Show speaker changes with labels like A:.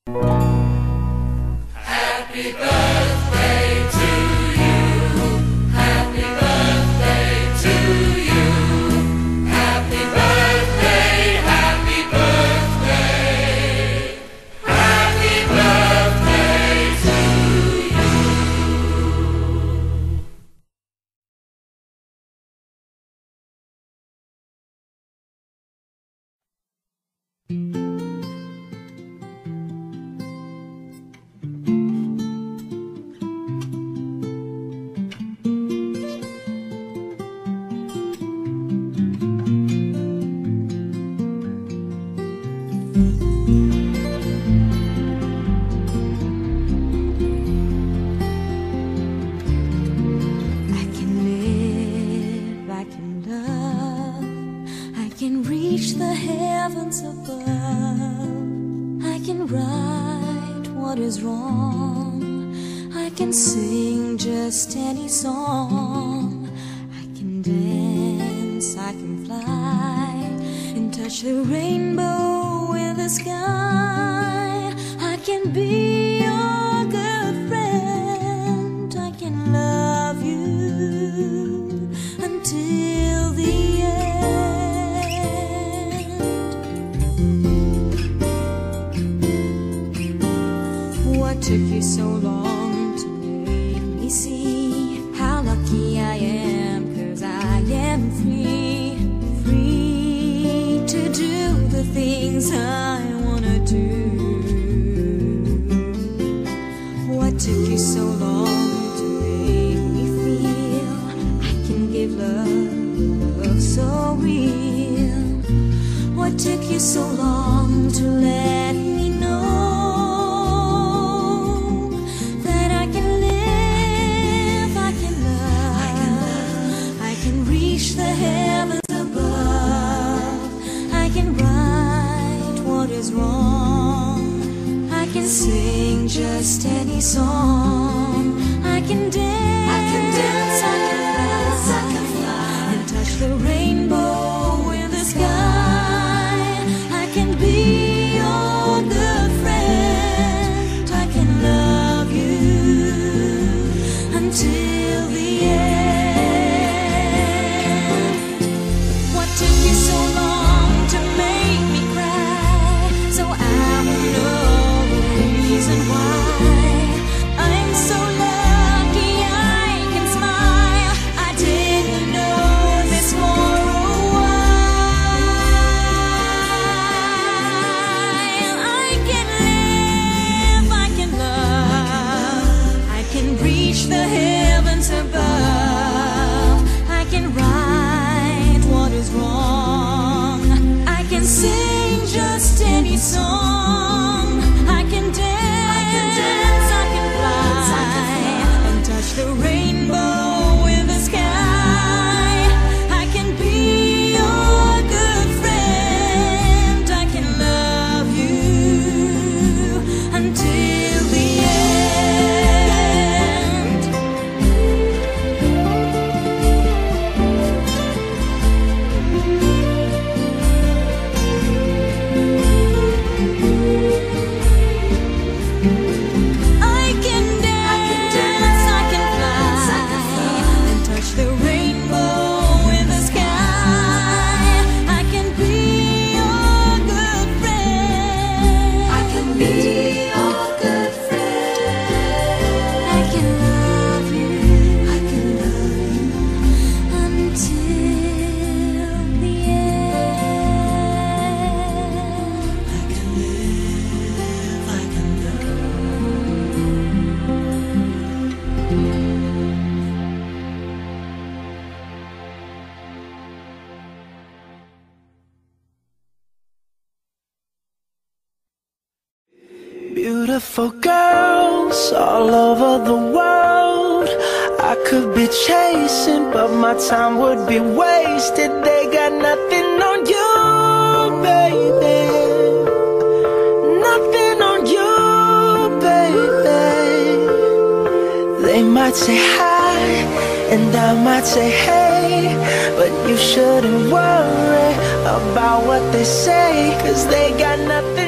A: Happy birthday to you. Happy birthday to you. Happy birthday, happy birthday. Happy birthday to you.
B: I can live, I can love, I can reach the heavens above. I can right what is wrong, I can sing just any song. I can dance, I can fly, and touch the rainbow in the sky. I can be your good friend, I can love you until the end. What took you so long to make me see how lucky I am? 'Cause I am free, free to do the things I wanna do. What took you so long to make me feel I can give love so real? What took you so long to let me know that I can live, I can love, I can reach the heavens above. I can right what is wrong, I can sing just any song. I can dance, I can dance, I can fly, and touch the rainbow in the sky. I can be your good friend, I can love you until the end. What took you so long to make me cry? So I will know the reason why. I'm so lucky I can smile. I didn't know this for a while. I can live, I can love, I can reach the heavens above. I can right what is wrong, I can sing just any song. I can dance, I can fly, and touch the rainbow in the sky. I can be your good friend, I can love you until the end. I can dance, I can fly, and touch the rainbow in the sky. I can be your good friend, I can be your good friend. I can love you, I can love you until the end. I can live, I can love.
C: Beautiful girls all over the world. I could be chasing, but my time would be wasted. They got nothing on you, baby. Nothing on you, baby. They might say hi, and I might say hey, but you shouldn't worry about what they say, 'cause they got nothing